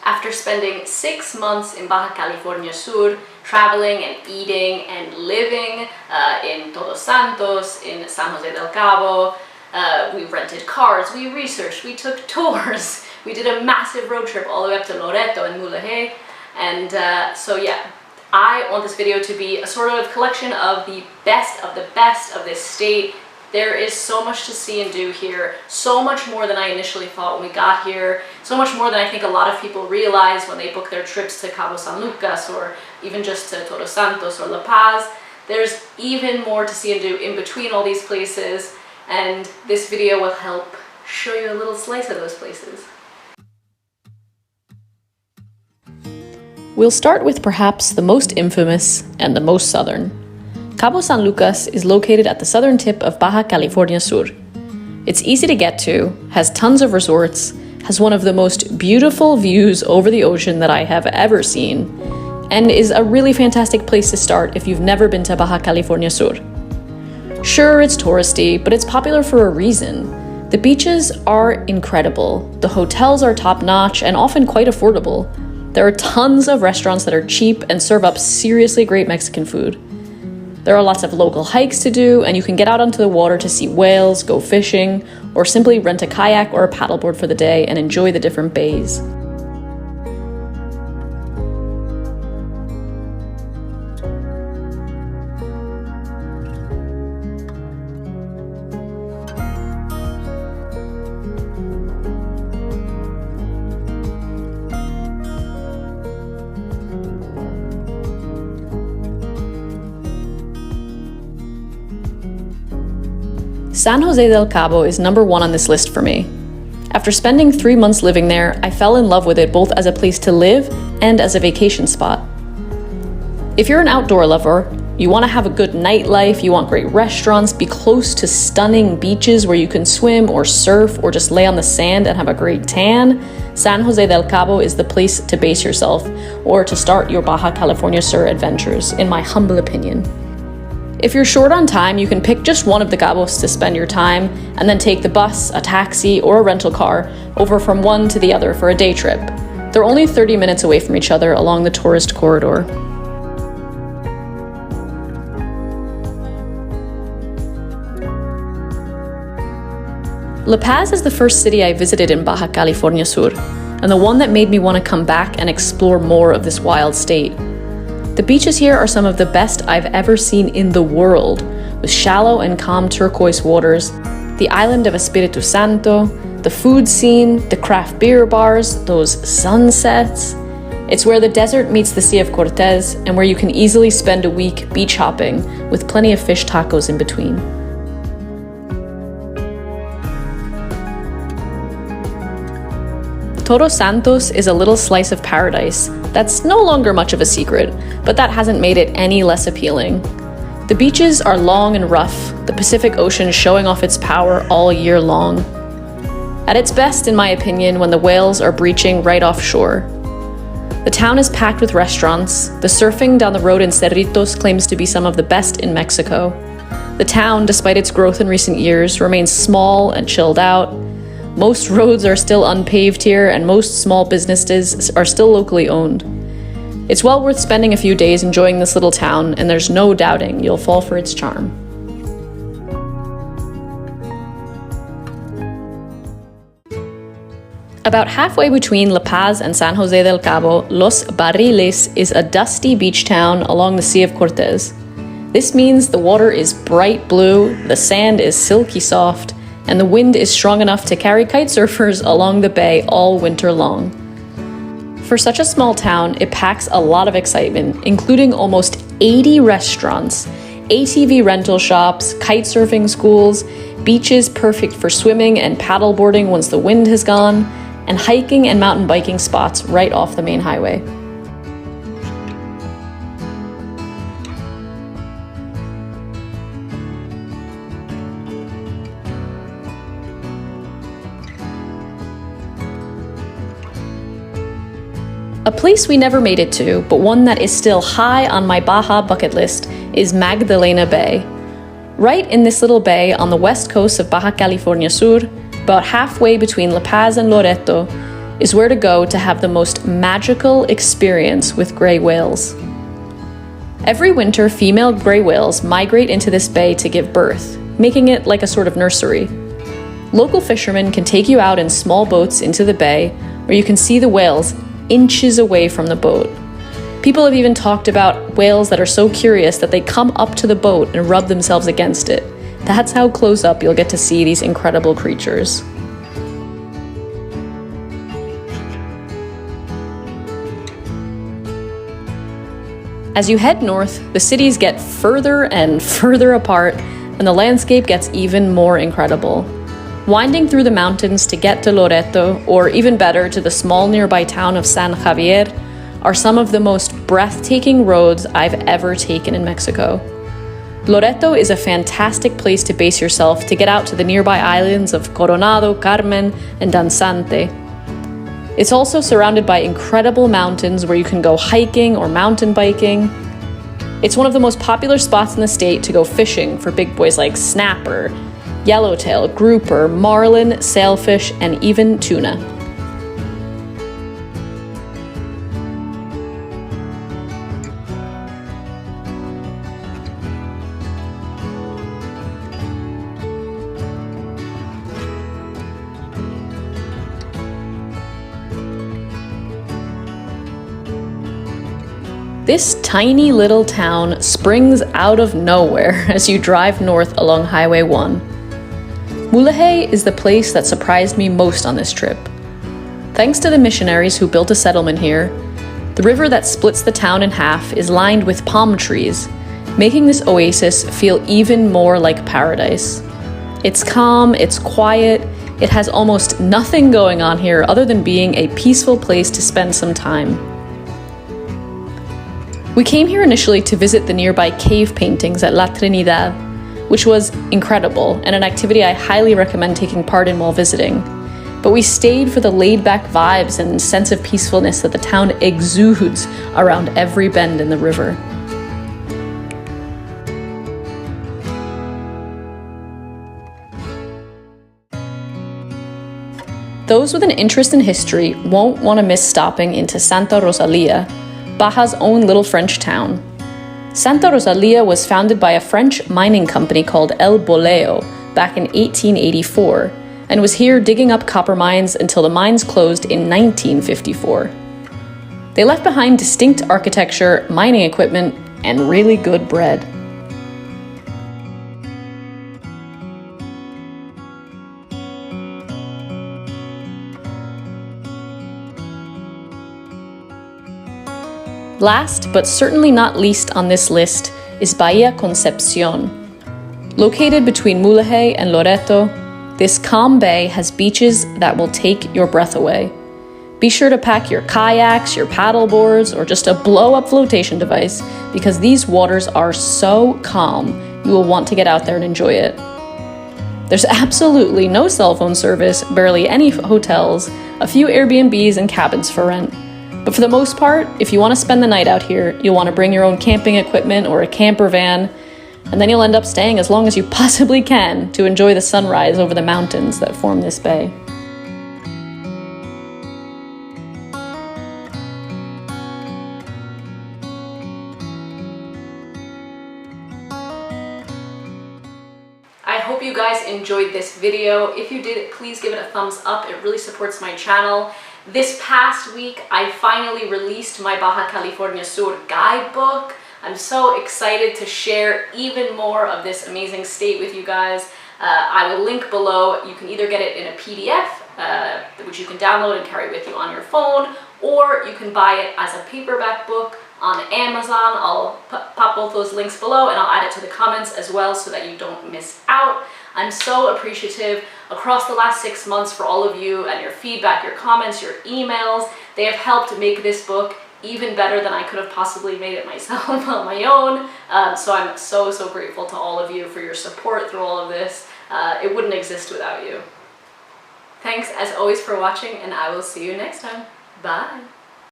After spending 6 months in Baja California Sur, traveling and eating and living in Todos Santos, in San Jose del Cabo, we rented cars, we researched, we took tours, we did a massive road trip all the way up to Loreto and Mulegé, and so yeah, I want this video to be a sort of collection of the best of this state. There is so much to see and do here, so much more than I initially thought when we got here, so much more than I think a lot of people realize when they book their trips to Cabo San Lucas or even just to Todos Santos or La Paz. There's even more to see and do in between all these places, and this video will help show you a little slice of those places. We'll start with perhaps the most infamous and the most southern. Cabo San Lucas is located at the southern tip of Baja California Sur. It's easy to get to, has tons of resorts, has one of the most beautiful views over the ocean that I have ever seen, and is a really fantastic place to start if you've never been to Baja California Sur. Sure, it's touristy, but it's popular for a reason. The beaches are incredible, the hotels are top-notch and often quite affordable. There are tons of restaurants that are cheap and serve up seriously great Mexican food. There are lots of local hikes to do, and you can get out onto the water to see whales, go fishing, or simply rent a kayak or a paddleboard for the day and enjoy the different bays. San Jose del Cabo is number 1 on this list for me. After spending 3 months living there, I fell in love with it both as a place to live and as a vacation spot. If you're an outdoor lover, you want to have a good nightlife, you want great restaurants, be close to stunning beaches where you can swim or surf or just lay on the sand and have a great tan, San Jose del Cabo is the place to base yourself or to start your Baja California Sur adventures, in my humble opinion. If you're short on time, you can pick just one of the Cabos to spend your time and then take the bus, a taxi, or a rental car over from one to the other for a day trip. They're only 30 minutes away from each other along the tourist corridor. La Paz is the first city I visited in Baja California Sur, and the one that made me want to come back and explore more of this wild state. The beaches here are some of the best I've ever seen in the world, with shallow and calm turquoise waters, the island of Espiritu Santo, the food scene, the craft beer bars, those sunsets. It's where the desert meets the Sea of Cortez and where you can easily spend a week beach hopping with plenty of fish tacos in between. Todos Santos is a little slice of paradise that's no longer much of a secret, but that hasn't made it any less appealing. The beaches are long and rough, the Pacific Ocean showing off its power all year long. At its best, in my opinion, when the whales are breaching right offshore. The town is packed with restaurants. The surfing down the road in Cerritos claims to be some of the best in Mexico. The town, despite its growth in recent years, remains small and chilled out. Most roads are still unpaved here, and most small businesses are still locally owned. It's well worth spending a few days enjoying this little town, and there's no doubting you'll fall for its charm. About halfway between La Paz and San Jose del Cabo, Los Barriles is a dusty beach town along the Sea of Cortez. This means the water is bright blue, the sand is silky soft, and the wind is strong enough to carry kite surfers along the bay all winter long. For such a small town, it packs a lot of excitement, including almost 80 restaurants, ATV rental shops, kite surfing schools, beaches perfect for swimming and paddleboarding once the wind has gone, and hiking and mountain biking spots right off the main highway. A place we never made it to, but one that is still high on my Baja bucket list, is Magdalena Bay. Right in this little bay on the west coast of Baja California Sur, about halfway between La Paz and Loreto, is where to go to have the most magical experience with gray whales. Every winter, female gray whales migrate into this bay to give birth, making it like a sort of nursery. Local fishermen can take you out in small boats into the bay, where you can see the whales inches away from the boat. People have even talked about whales that are so curious that they come up to the boat and rub themselves against it. That's how close up you'll get to see these incredible creatures. As you head north, the cities get further and further apart, and the landscape gets even more incredible. Winding through the mountains to get to Loreto, or even better, to the small nearby town of San Javier, are some of the most breathtaking roads I've ever taken in Mexico. Loreto is a fantastic place to base yourself to get out to the nearby islands of Coronado, Carmen, and Danzante. It's also surrounded by incredible mountains where you can go hiking or mountain biking. It's one of the most popular spots in the state to go fishing for big boys like snapper, yellowtail, grouper, marlin, sailfish, and even tuna. This tiny little town springs out of nowhere as you drive north along Highway 1. Mulegé is the place that surprised me most on this trip. Thanks to the missionaries who built a settlement here, the river that splits the town in half is lined with palm trees, making this oasis feel even more like paradise. It's calm, it's quiet, it has almost nothing going on here other than being a peaceful place to spend some time. We came here initially to visit the nearby cave paintings at La Trinidad, which was incredible and an activity I highly recommend taking part in while visiting. But we stayed for the laid-back vibes and sense of peacefulness that the town exudes around every bend in the river. Those with an interest in history won't want to miss stopping into Santa Rosalia, Baja's own little French town. Santa Rosalia was founded by a French mining company called El Boleo back in 1884 and was here digging up copper mines until the mines closed in 1954. They left behind distinct architecture, mining equipment, and really good bread. Last, but certainly not least on this list, is Bahia Concepcion. Located between Mulegé and Loreto, this calm bay has beaches that will take your breath away. Be sure to pack your kayaks, your paddle boards, or just a blow-up flotation device, because these waters are so calm, you will want to get out there and enjoy it. There's absolutely no cell phone service, barely any hotels, a few Airbnbs and cabins for rent. But for the most part, if you want to spend the night out here, you'll want to bring your own camping equipment or a camper van, and then you'll end up staying as long as you possibly can to enjoy the sunrise over the mountains that form this bay. I hope you guys enjoyed this video. If you did, please give it a thumbs up. It really supports my channel. This past week, I finally released my Baja California Sur guidebook. I'm so excited to share even more of this amazing state with you guys. I will link below. You can either get it in a PDF, which you can download and carry with you on your phone, or you can buy it as a paperback book on Amazon. I'll pop both those links below and I'll add it to the comments as well so that you don't miss out. I'm so appreciative across the last 6 months for all of you and your feedback, your comments, your emails. They have helped make this book even better than I could have possibly made it myself on my own. So I'm so grateful to all of you for your support through all of this. It wouldn't exist without you. Thanks as always for watching, and I will see you next time. Bye.